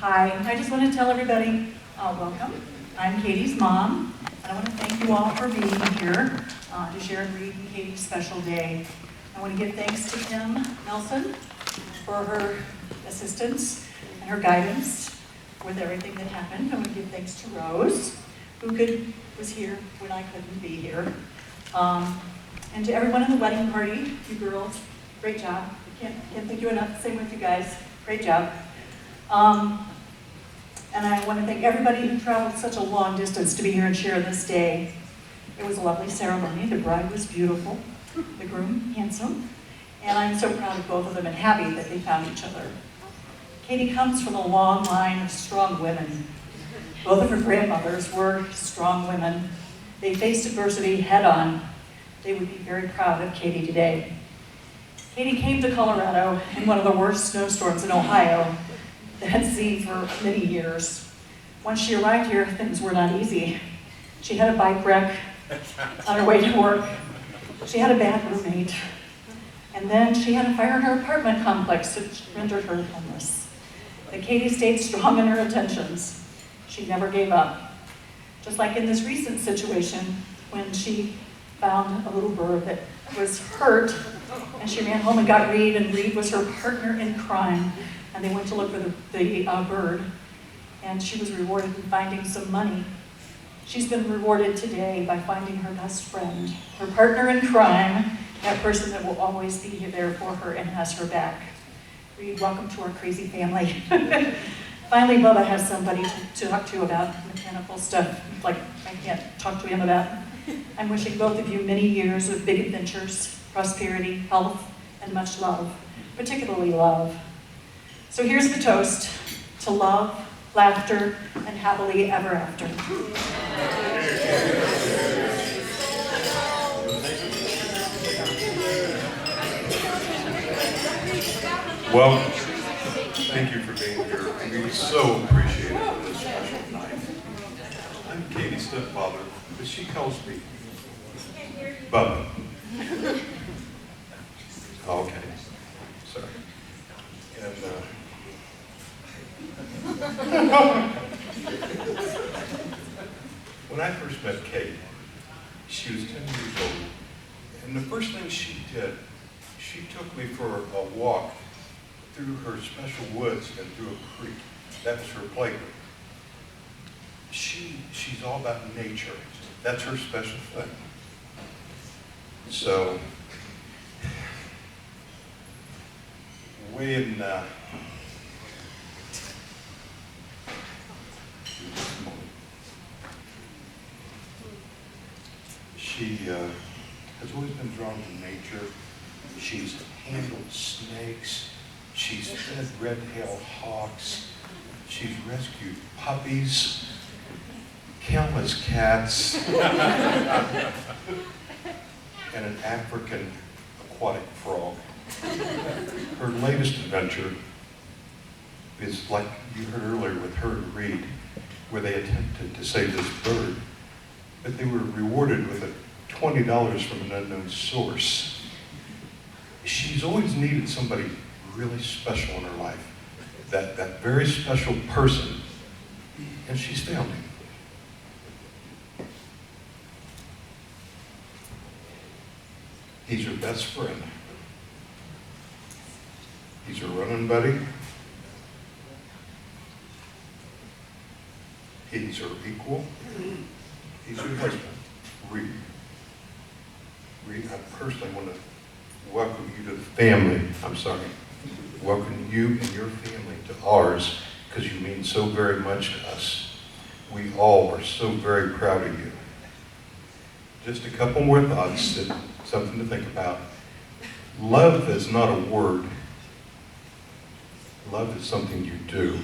Hi, I just want to tell everybody, welcome. I'm Caitie's mom, and I want to thank you all for being here to share in Reed and Caitie's special day. I want to give thanks to Kim Nelson for her assistance and her guidance with everything that happened. I want to give thanks to Rose, who was here when I couldn't be here. And to everyone in the wedding party, you girls, great job. Can't thank you enough. Same with you guys, great job. And I want to thank everybody who traveled such a long distance to be here and share this day. It was a lovely ceremony. The bride was beautiful, the groom handsome, and I'm so proud of both of them and happy that they found each other. Caitie comes from a long line of strong women. Both of her grandmothers were strong women. They faced adversity head on. They would be very proud of Caitie today. Caitie came to Colorado in one of the worst snowstorms in Ohio that had seen for many years. Once she arrived here, things were not easy. She had a bike wreck on her way to work. She had a bad roommate. And then she had a fire in her apartment complex that rendered her homeless. But Caitie stayed strong in her intentions. She never gave up. Just like in this recent situation when she found a little bird that was hurt, and she ran home and got Reed, and Reed was her partner in crime. And they went to look for the bird, and she was rewarded in finding some money. She's been rewarded today by finding her best friend, her partner in crime, that person that will always be there for her and has her back. Reed, welcome to our crazy family. Finally, Bubba has somebody to talk to about mechanical stuff, like I can't talk to him about. I'm wishing both of you many years of big adventures, prosperity, health, and much love, particularly love. So here's the toast: to love, laughter, and happily ever after. Well, thank you for being here. We so appreciate it on this special night. I'm Caitie's stepfather, but she calls me Bubba. Okay, sorry. And when I first met Caitie, she was 10 years old, and the first thing she did, she took me for a walk through her special woods and through a creek. That was her playground. She's all about nature. That's her special thing. So, when she has always been drawn to nature. She's handled snakes. She's fed red-tailed hawks. She's rescued puppies, countless cats, and an African aquatic frog. Her latest adventure is like you heard earlier with her and Reed, where they attempted to save this bird, but they were rewarded with $20 from an unknown source. She's always needed somebody really special in her life, that very special person, and she's found him. He's her best friend. He's her running buddy. He's her equal. He's her husband, Reed. Reed, I personally want to welcome you to the family. I'm sorry. Welcome you and your family to ours, because you mean so very much to us. We all are so very proud of you. Just a couple more thoughts, and something to think about. Love is not a word. Love is something you do.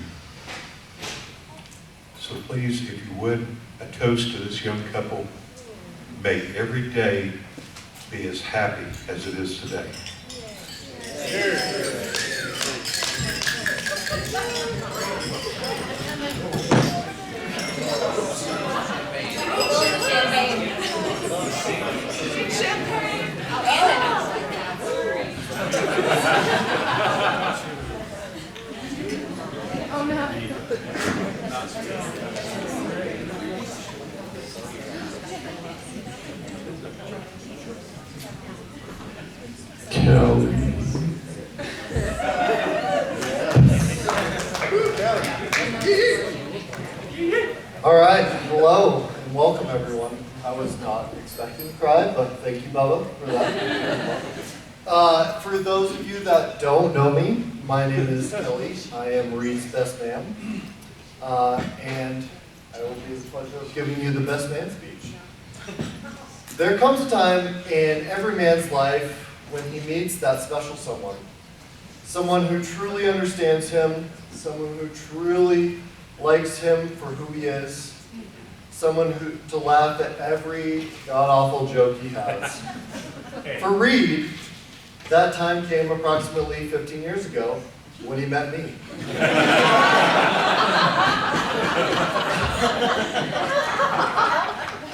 So please, if you would, a toast to this young couple. May every day be as happy as it is today. Oh no. Kelly. All right, hello and welcome everyone. I was not expecting to cry, but thank you, Bubba, for that. For those of you that don't know me, my name is Kelly. I am Reed's best man, and I will be the pleasure of giving you the best man speech. There comes a time in every man's life when he meets that special someone. Someone who truly understands him, someone who truly likes him for who he is, someone who to laugh at every god-awful joke he has. For Reed, that time came approximately 15 years ago when he met me.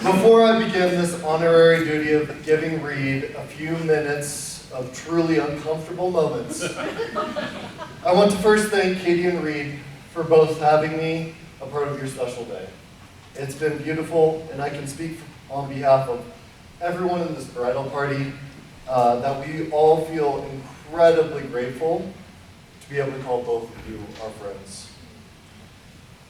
Before I begin this honorary duty of giving Reed a few minutes of truly uncomfortable moments, I want to first thank Caitie and Reed for both having me a part of your special day. It's been beautiful, and I can speak on behalf of everyone in this bridal party that we all feel incredibly grateful to be able to call both of you our friends.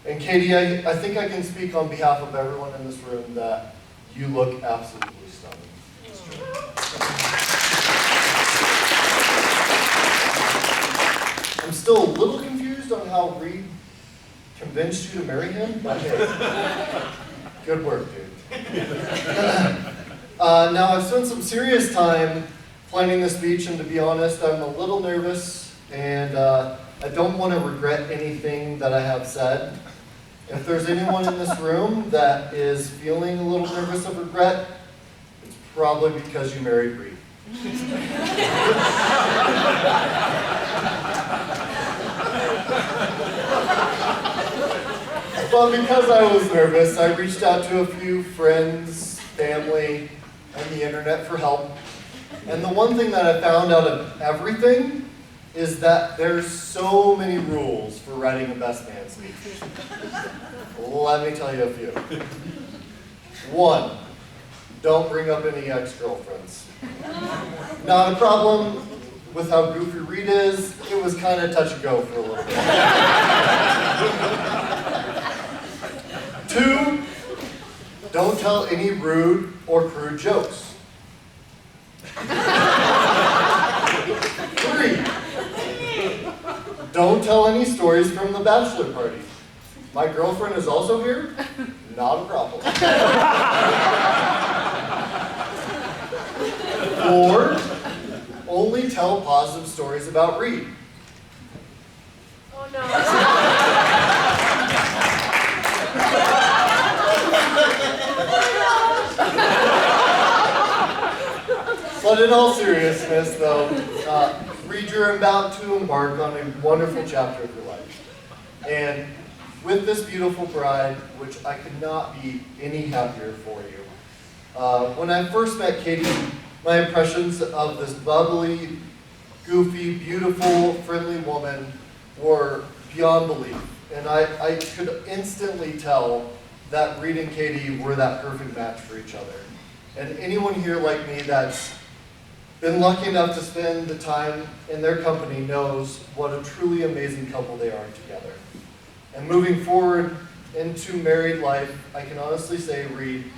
And Caitie, I think I can speak on behalf of everyone in this room that you look absolutely stunning. I'm still a little confused on how Reed convinced you to marry him, but hey, good work, dude. Now, I've spent some serious time planning this speech, and to be honest, I'm a little nervous, and I don't want to regret anything that I have said. If there's anyone in this room that is feeling a little nervous of regret, it's probably because you married Reed. But because I was nervous, I reached out to a few friends, family, and the internet for help. And the one thing that I found out of everything is that there's so many rules for writing a best man speech. Let me tell you a few. 1, don't bring up any ex-girlfriends. Not a problem with how goofy Reed is. It was kind of touch and go for a little bit. 2, don't tell any rude or crude jokes. 3, don't tell any stories from the bachelor party. My girlfriend is also here? Not a problem. 4, only tell positive stories about Reed. Oh no. But in all seriousness, though, Reed, you're about to embark on a wonderful chapter of your life. And with this beautiful bride, which I could not be any happier for you. When I first met Caitie, my impressions of this bubbly, goofy, beautiful, friendly woman were beyond belief. And I could instantly tell that Reed and Caitie were that perfect match for each other. And anyone here like me that's been lucky enough to spend the time in their company knows what a truly amazing couple they are together. And moving forward into married life, I can honestly say, Reed,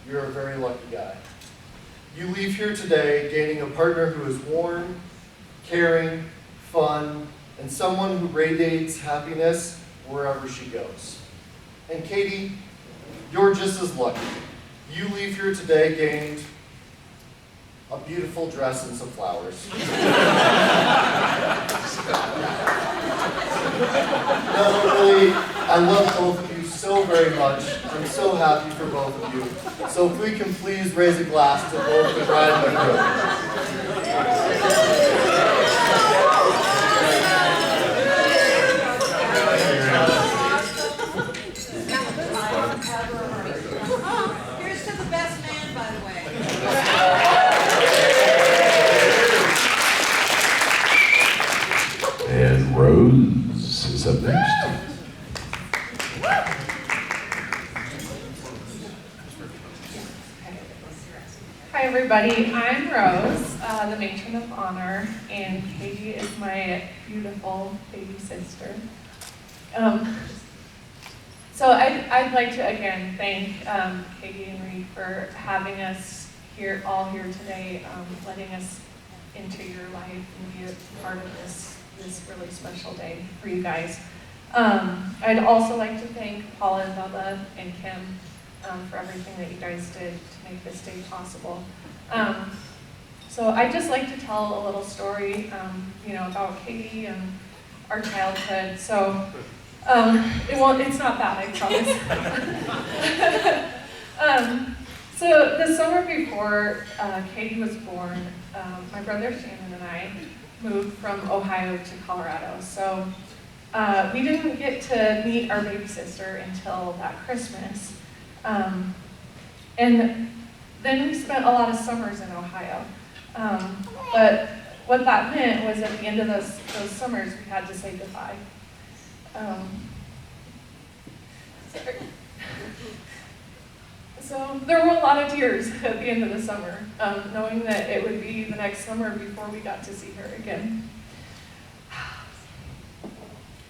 you're a very lucky guy. You leave here today gaining a partner who is warm, caring, fun, and someone who radiates happiness wherever she goes. And Caitie, you're just as lucky. You leave here today gained a beautiful dress and some flowers. No, really, I love both of you so very much. I'm so happy for both of you. So if we can please raise a glass to both the bride and the groom. Here's to the best man, by the way. And Rose is up next. Hi everybody, I'm Rose, the matron of honor, and Caitie is my beautiful baby sister. So I'd like to again thank Caitie and Reed for having us all here today, letting us into your life and be a part of this really special day for you guys. I'd also like to thank Paula and Bubba and Kim for everything that you guys did to make this day possible. So I'd just like to tell a little story, about Caitie and our childhood. So it's not bad, I promise. So the summer before Caitie was born, my brother Shannon and I moved from Ohio to Colorado. So we didn't get to meet our baby sister until that Christmas. And then we spent a lot of summers in Ohio. But what that meant was at the end of those summers, we had to say goodbye. So there were a lot of tears at the end of the summer, knowing that it would be the next summer before we got to see her again.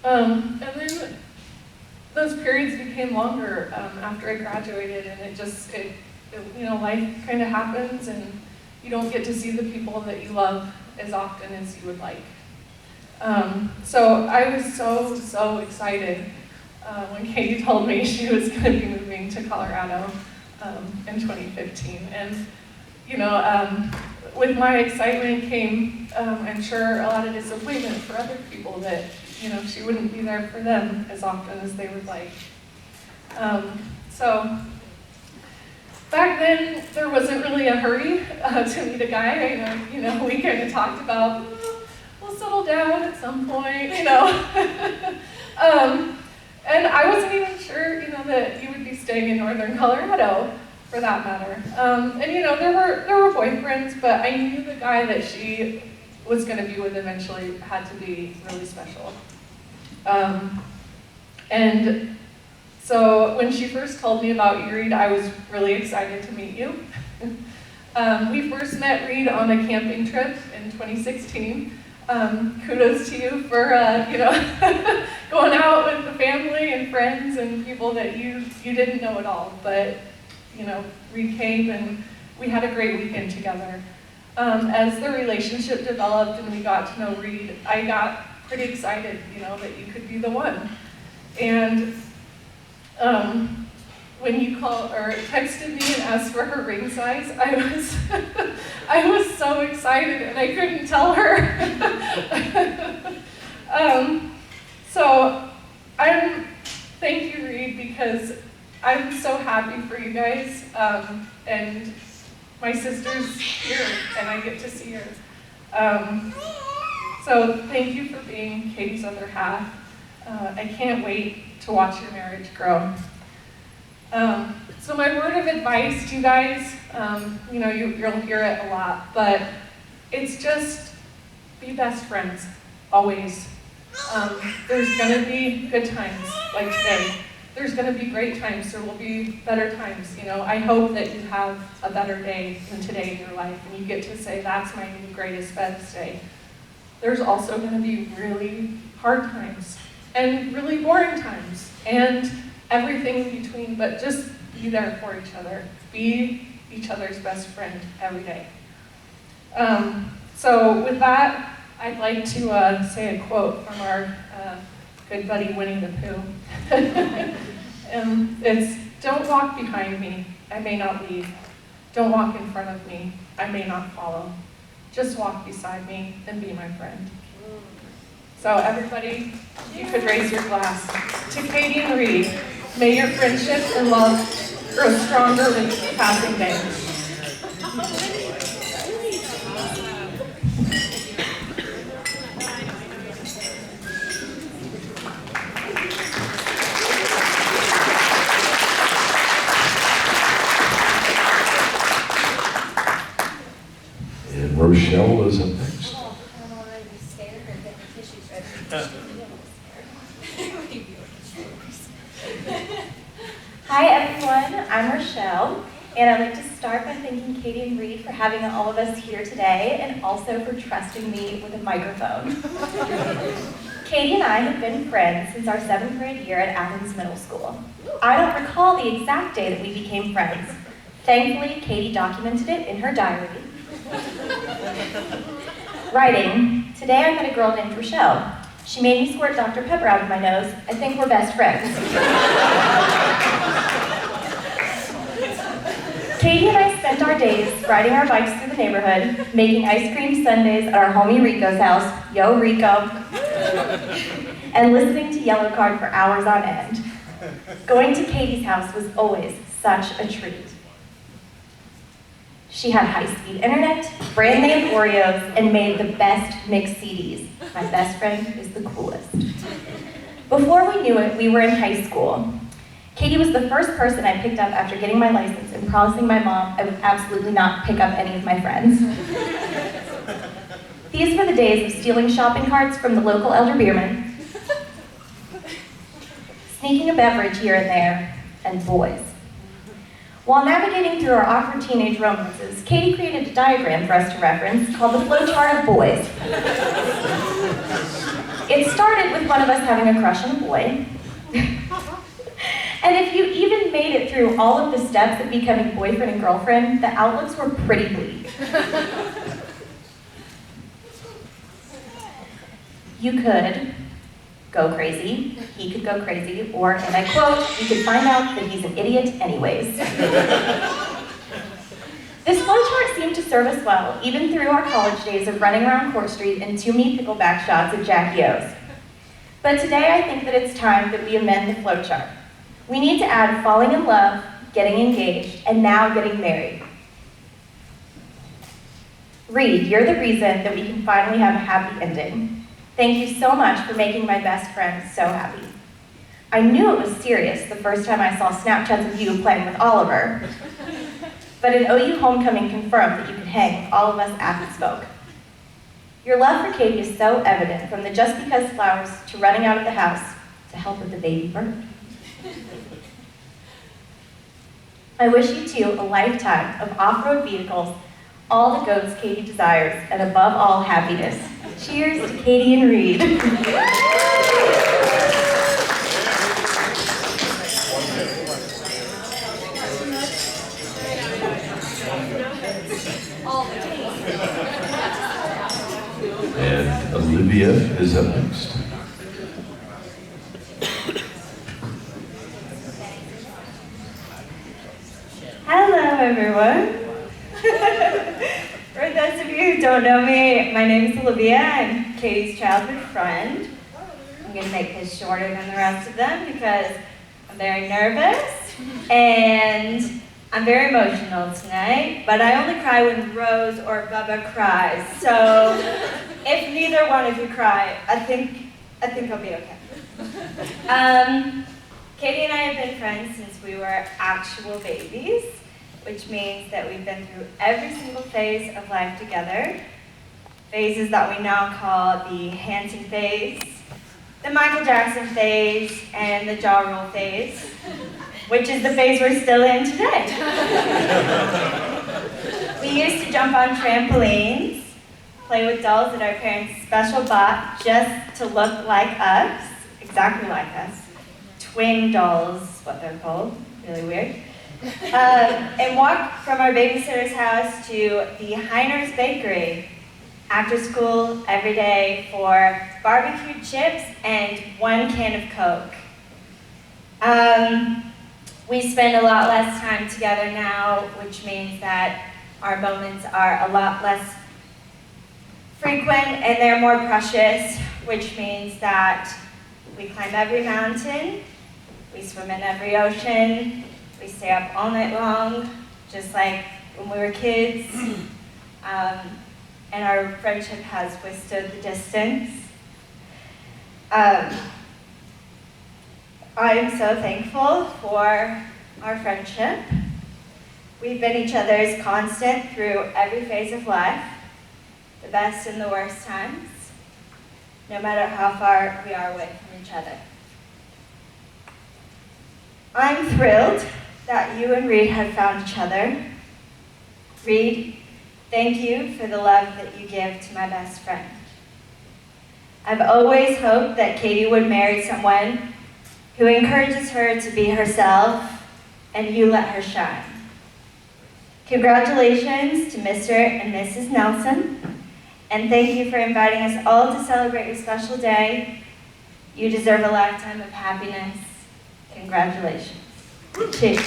And then those periods became longer after I graduated, and life kind of happens, and you don't get to see the people that you love as often as you would like. So I was so excited when Caitie told me she was going to be moving to Colorado in 2015. And with my excitement came, I'm sure, a lot of disappointment for other people that she wouldn't be there for them as often as they would like. So back then, there wasn't really a hurry to meet a guy. We kind of talked about, we'll settle down at some point, And I wasn't even sure, that you would be staying in northern Colorado, for that matter. There were boyfriends, but I knew the guy that she was going to be with eventually had to be really special. And so when she first told me about you, Reed, I was really excited to meet you. We first met Reed on a camping trip in 2016. Kudos to you for going out with the family and friends and people that you didn't know at all. But Reed came and we had a great weekend together. As the relationship developed and we got to know Reed, I got pretty excited, that you could be the one. And when you called or texted me and asked for her ring size, I was so excited and I couldn't tell her. So thank you, Reed, because I'm so happy for you guys. And my sister's here and I get to see her. So thank you for being Caitie's other half. I can't wait to watch your marriage grow. So my word of advice to you guys, you'll hear it a lot, but it's just be best friends, always. There's gonna be good times, like today. There's gonna be great times, there will be better times. I hope that you have a better day than today in your life, and you get to say, that's my new greatest, best day. There's also gonna be really hard times, and really boring times, and everything in between, but just be there for each other. Be each other's best friend every day. So with that, I'd like to say a quote from our good buddy Winnie the Pooh. It's, don't walk behind me, I may not lead. Don't walk in front of me, I may not follow. Just walk beside me and be my friend. So everybody, you could raise your glass to Caitie and Reed. May your friendship and love grow stronger with each passing day. And Rochelle is up next. I'm already scared or getting the tissues ready. Hi everyone, I'm Rochelle, and I'd like to start by thanking Caitie and Reed for having all of us here today, and also for trusting me with a microphone. Caitie and I have been friends since our 7th grade year at Athens Middle School. I don't recall the exact day that we became friends. Thankfully, Caitie documented it in her diary. Writing, today I met a girl named Rochelle. She made me squirt Dr. Pepper out of my nose. I think we're best friends. Caitie and I spent our days riding our bikes through the neighborhood, making ice cream sundaes at our homie Rico's house, yo Rico, and listening to Yellow Card for hours on end. Going to Caitie's house was always such a treat. She had high-speed internet, brand name Oreos, and made the best mixed CDs. My best friend is the coolest. Before we knew it, we were in high school. Caitie was the first person I picked up after getting my license and promising my mom I would absolutely not pick up any of my friends. These were the days of stealing shopping carts from the local elder beerman, sneaking a beverage here and there, and boys. While navigating through our awkward teenage romances, Caitie created a diagram for us to reference called the flowchart of boys. It started with one of us having a crush on a boy. And if you even made it through all of the steps of becoming boyfriend and girlfriend, the outlooks were pretty bleak. You could go crazy, he could go crazy, or, and I quote, you could find out that he's an idiot anyways. This flowchart seemed to serve us well, even through our college days of running around Court Street and too many pickleback shots at Jackie O's. But today I think that it's time that we amend the flowchart. We need to add falling in love, getting engaged, and now getting married. Reed, you're the reason that we can finally have a happy ending. Thank you so much for making my best friend so happy. I knew it was serious the first time I saw Snapchats of you playing with Oliver, but an OU homecoming confirmed that you could hang with all of us Athens folk. Your love for Caitie is so evident, from the just because flowers to running out of the house to help with the baby bird. I wish you two a lifetime of off-road vehicles, all the goats Caitie desires, and above all, happiness. Cheers to Caitie and Reed. And Olivia is up next. Hello, everyone. For those of you who don't know me, my name is Olivia. I'm Caitie's childhood friend. I'm going to make this shorter than the rest of them because I'm very nervous and I'm very emotional tonight, but I only cry when Rose or Bubba cries. So if neither one of you cry, I think I'll be okay. Caitie and I have been friends since we were actual babies, which means that we've been through every single phase of life together. Phases that we now call the Hanson phase, the Michael Jackson phase, and the jaw roll phase, which is the phase we're still in today. We used to jump on trampolines, play with dolls that our parents special bought just to look like us, exactly like us. Twin dolls, what they're called, really weird. And walk from our babysitter's house to the Heiner's Bakery after school every day for barbecued chips and 1 can of Coke. We spend a lot less time together now, which means that our moments are a lot less frequent and they're more precious, which means that we climb every mountain, we swim in every ocean, we stay up all night long, just like when we were kids. And our friendship has withstood the distance. I am so thankful for our friendship. We've been each other's constant through every phase of life, the best and the worst times, no matter how far we are away from each other. I'm thrilled that you and Reed have found each other. Reed, thank you for the love that you give to my best friend. I've always hoped that Caitie would marry someone who encourages her to be herself and you let her shine. Congratulations to Mr. and Mrs. Nelson, and thank you for inviting us all to celebrate your special day. You deserve a lifetime of happiness. Congratulations. Cheers.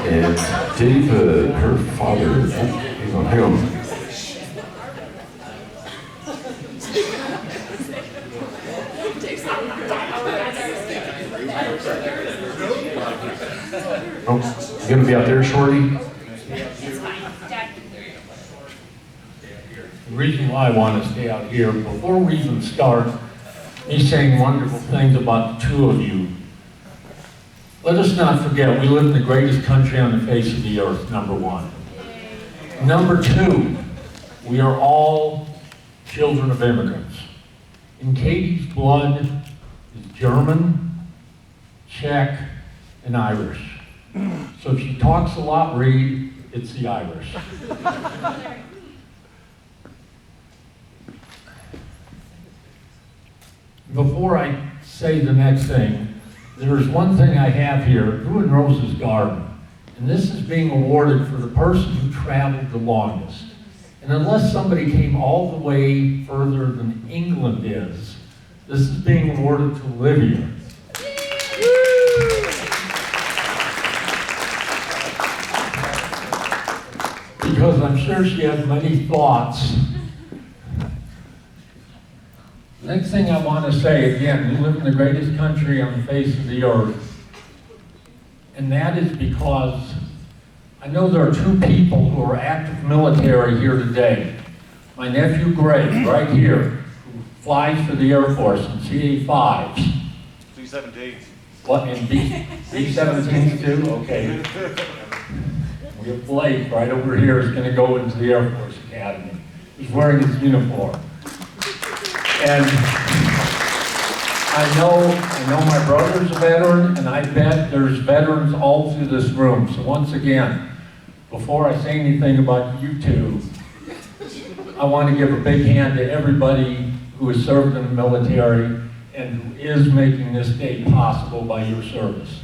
And Dave, her father, hang on. Oh, you gonna be out there, Shorty? The reason why I want to stay out here, before we even start, me saying wonderful things about the two of you, let us not forget we live in the greatest country on the face of the earth, number one. Number two, we are all children of immigrants. In Caitie's blood is German, Czech, and Irish. So if she talks a lot, Reed, it's the Irish. Before I say the next thing, there's one thing I have here, Drew and Rose's Garden. And this is being awarded for the person who traveled the longest. And unless somebody came all the way further than England is, this is being awarded to Olivia. Because I'm sure she has many thoughts. Next thing I want to say, again, we live in the greatest country on the face of the earth. And that is because I know there are two people who are active military here today. My nephew Greg, right here, who flies for the Air Force in CA-5s. C-17s. What, and B-17s too? Okay. We have Blake right over here is going to go into the Air Force Academy. He's wearing his uniform. And I know my brother's a veteran, and I bet there's veterans all through this room. So once again, before I say anything about you two, I want to give a big hand to everybody who has served in the military and who is making this day possible by your service.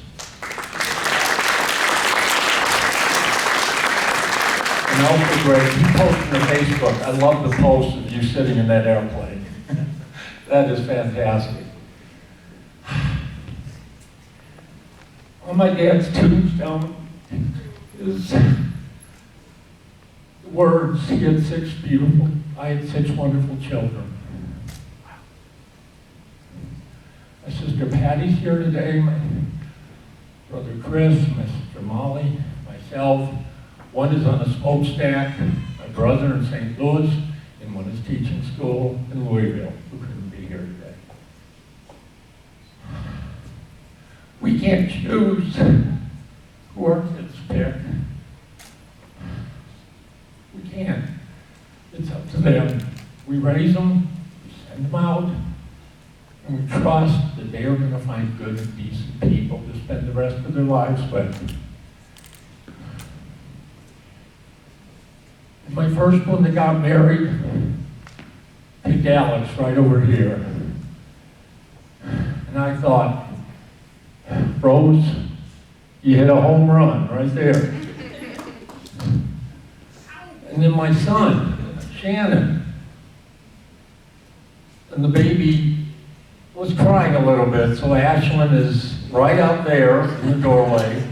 And also, Greg, you posted on Facebook. I love the post of you sitting in that airplane. That is fantastic. On my dad's tombstone is the words, he had 6 beautiful, I had 6 wonderful children. My sister Patty's here today, my brother Chris, my sister Molly, myself. One is on a smokestack, my brother in St. Louis, and one is teaching school in Louisville, who couldn't be here today. We can't choose who our kids pick. We can't. It's up to them. We raise them, we send them out, and we trust that they are going to find good and decent people to spend the rest of their lives with. My first one that got married picked Alex right over here. And I thought, Rose, you hit a home run right there. And then my son, Shannon, and the baby was crying a little bit, so Ashlyn is right out there in the doorway.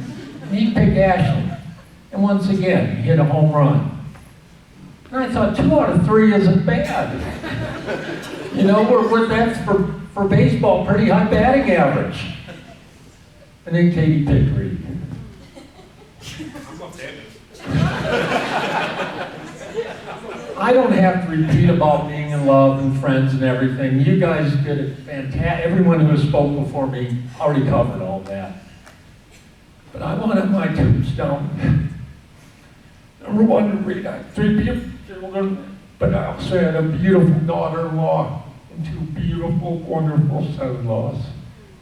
And he picked Ashlyn. And once again, he hit a home run. And I thought 2 out of 3 isn't bad. You know, that's for baseball, pretty high batting average. And then Caitie picked Reed. I don't have to repeat about being in love and friends and everything. You guys did it fantastic. Everyone who has spoke before me already covered all that. But I want on my tombstone, number one, to read, I have 3 beautiful children, but I also had a beautiful daughter-in-law and 2 beautiful, wonderful son-in-laws.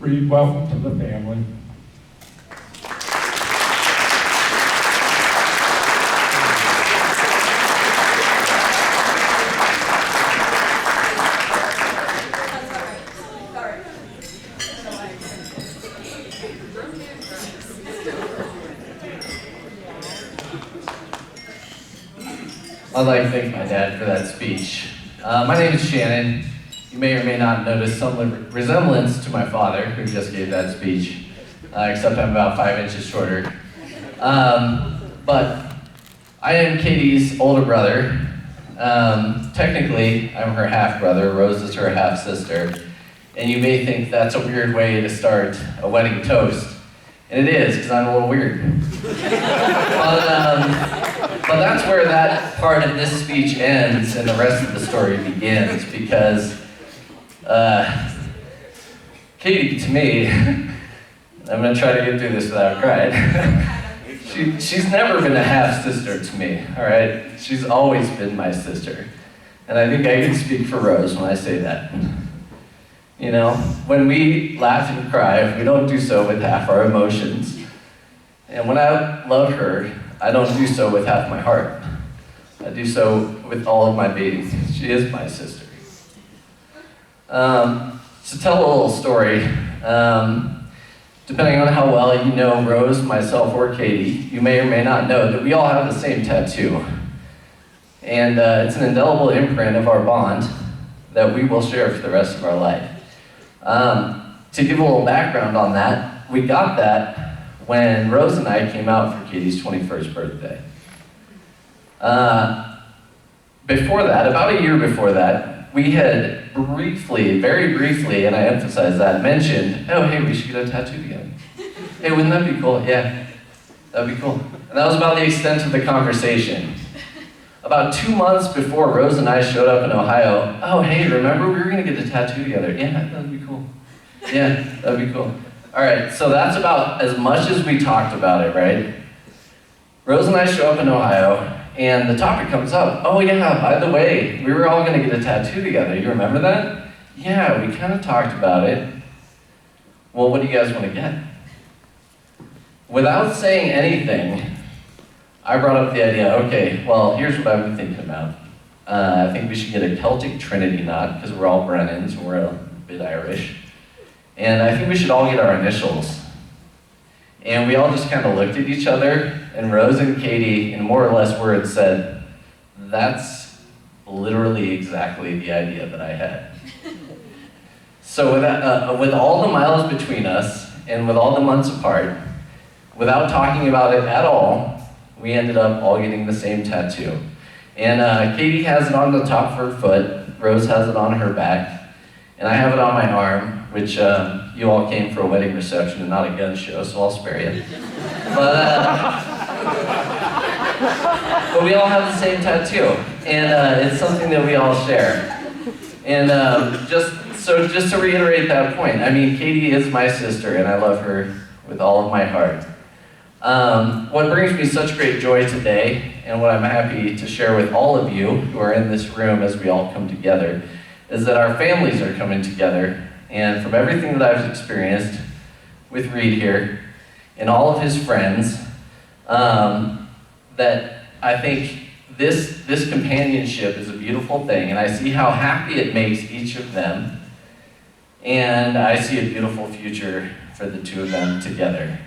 Reed, welcome to the family. I'd like to thank my dad for that speech. My name is Shannon. You may or may not notice some resemblance to my father, who just gave that speech, except I'm about 5 inches shorter. But I am Caitie's older brother. Technically, I'm her half-brother. Rose is her half-sister. And you may think that's a weird way to start a wedding toast. And it is, because I'm a little weird. But that's where that part of this speech ends and the rest of the story begins, because Caitie, to me, I'm gonna try to get through this without crying. She's never been a half-sister to me, all right? She's always been my sister. And I think I can speak for Rose when I say that. You know, when we laugh and cry, we don't do so with half our emotions. And when I love her, I don't do so with half my heart. I do so with all of my being. She is my sister. To tell a little story, depending on how well you know Rose, myself, or Caitie, you may or may not know that we all have the same tattoo. And it's an indelible imprint of our bond that we will share for the rest of our life. To give a little background on that, we got that when Rose and I came out for Caitie's 21st birthday. Before that, about a year before that, we had briefly, very briefly, and I emphasize that, mentioned, oh, hey, we should get a tattoo together. Hey, wouldn't that be cool? Yeah, that'd be cool. And that was about the extent of the conversation. About 2 months before Rose and I showed up in Ohio, oh, hey, remember we were gonna get a tattoo together? Yeah, that'd be cool. Yeah, that'd be cool. All right, so that's about as much as we talked about it, right? Rose and I show up in Ohio, and the topic comes up. Oh yeah, by the way, we were all gonna get a tattoo together. You remember that? Yeah, we kind of talked about it. Well, what do you guys want to get? Without saying anything, I brought up the idea, okay, well, here's what I've been thinking about. I think we should get a Celtic Trinity knot, because we're all Brennans, and we're a bit Irish. And I think we should all get our initials. And we all just kind of looked at each other, and Rose and Caitie, in more or less words, said, that's literally exactly the idea that I had. So with all the miles between us, and with all the months apart, without talking about it at all, we ended up all getting the same tattoo. And Caitie has it on the top of her foot, Rose has it on her back, and I have it on my arm, which you all came for a wedding reception and not a gun show, so I'll spare you. But we all have the same tattoo, and it's something that we all share. And just to reiterate that point, I mean, Caitie is my sister, and I love her with all of my heart. What brings me such great joy today, and what I'm happy to share with all of you who are in this room as we all come together, is that our families are coming together. And from everything that I've experienced with Reed here, and all of his friends, that I think this companionship is a beautiful thing, and I see how happy it makes each of them, and I see a beautiful future for the two of them together.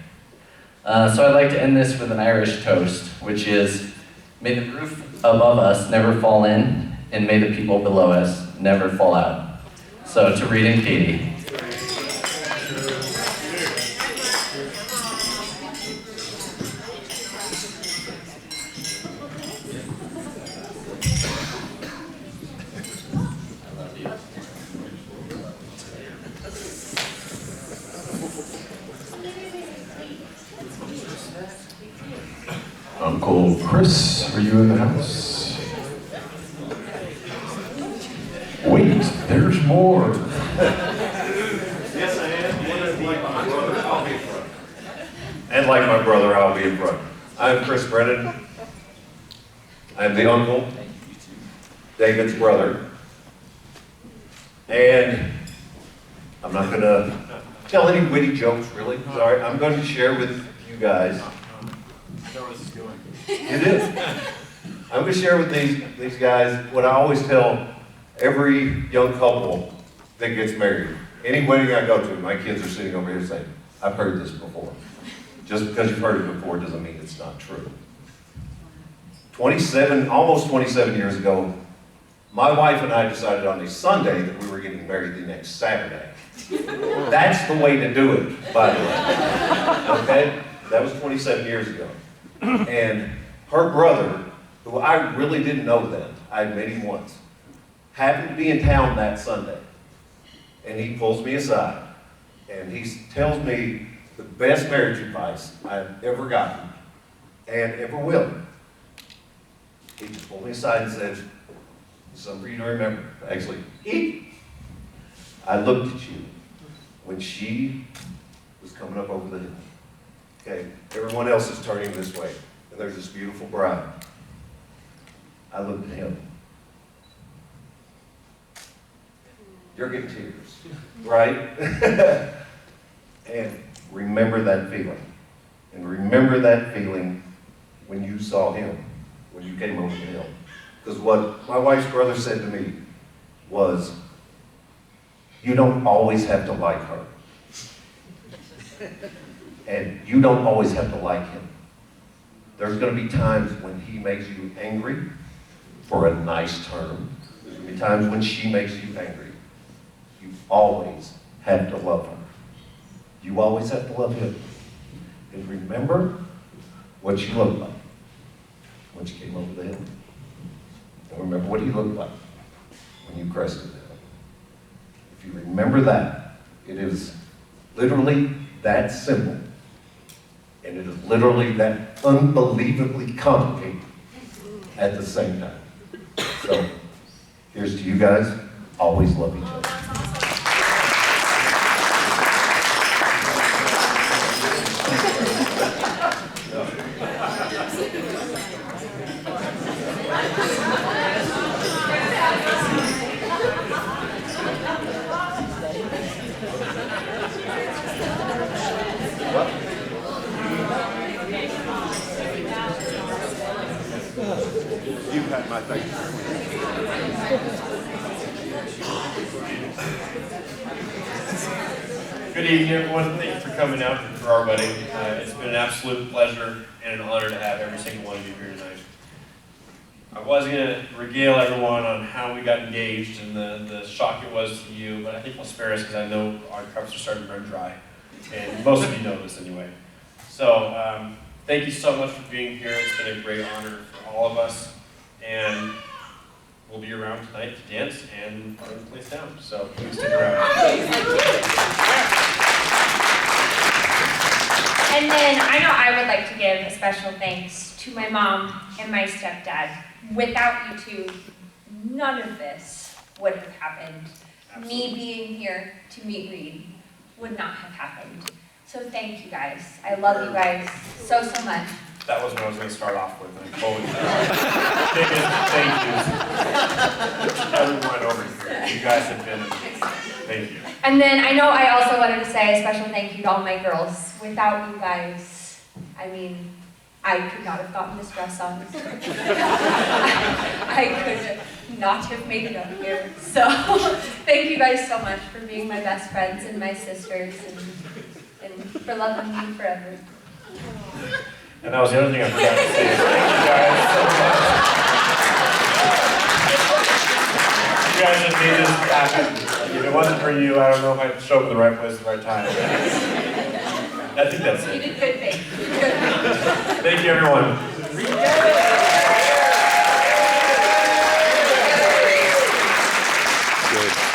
So I'd like to end this with an Irish toast, which is, may the roof above us never fall in, and may the people below us never fall out. So to Reed and Caitie. Uncle Chris, are you in the house? more. Yes, I am. And like my brother, I'll be in front. And like my brother, I'll be in front. I'm Chris Brennan. I'm the uncle, David's brother. And I'm not going to tell any witty jokes, really. Sorry. I'm going to share with you guys. I know where this is going. It is. I'm going to share with these guys what I always tell every young couple that gets married. Any wedding I go to, my kids are sitting over here saying, I've heard this before. Just because you've heard it before doesn't mean it's not true. Almost 27 years ago, my wife and I decided on a Sunday that we were getting married the next Saturday. That's the way to do it, by the way. Okay? That was 27 years ago. And her brother, who I really didn't know then, I'd met him once, happened to be in town that Sunday. And he pulls me aside, and he tells me the best marriage advice I've ever gotten, and ever will. He just pulled me aside and said, something for you to remember. Actually, I looked at you when she was coming up over the hill. Okay, everyone else is turning this way, and there's this beautiful bride. I looked at him. You're getting tears, right? And remember that feeling. And remember that feeling when you saw him, when you came over the hill. Because what my wife's brother said to me was, you don't always have to like her. And you don't always have to like him. There's going to be times when he makes you angry for a nice term. There's going to be times when she makes you angry. You always have to love her. You always have to love him. And remember what she looked like when she came over the hill. And remember what he looked like when you crested the hill. If you remember that, it is literally that simple. And it is literally that unbelievably complicated at the same time. So, here's to you guys. Always love each other. You've had my thanks. Good evening, everyone. Thank you for coming out for our wedding. It's been an absolute pleasure and an honor to have every single one of you here tonight. I was going to regale everyone on how we got engaged and the shock it was to you, but I think we'll spare us because I know our cups are starting to run dry. And most of you know this anyway. So, thank you so much for being here. It's been a great honor for all of us. And we'll be around tonight to dance and burn the place down. So please stick around. And then I know I would like to give a special thanks to my mom and my stepdad. Without you two, none of this would have happened. Absolutely. Me being here to meet Reed would not have happened. So thank you guys. I love you guys so much. That was what I was going to start off with. I totally thank you. Everyone over here. You guys have been amazing. Thank you. And then I know I also wanted to say a special thank you to all my girls. Without you guys, I mean, I could not have gotten this dress on. I could not have made it up here. So thank you guys so much for being my best friends and my sisters and for loving me forever. And that was the other thing I forgot to say. Thank you guys so much. You guys have made this happen. If it wasn't for you, I don't know if I'd show up in the right place at the right time. I think that's it. You did good things. Thank you, everyone.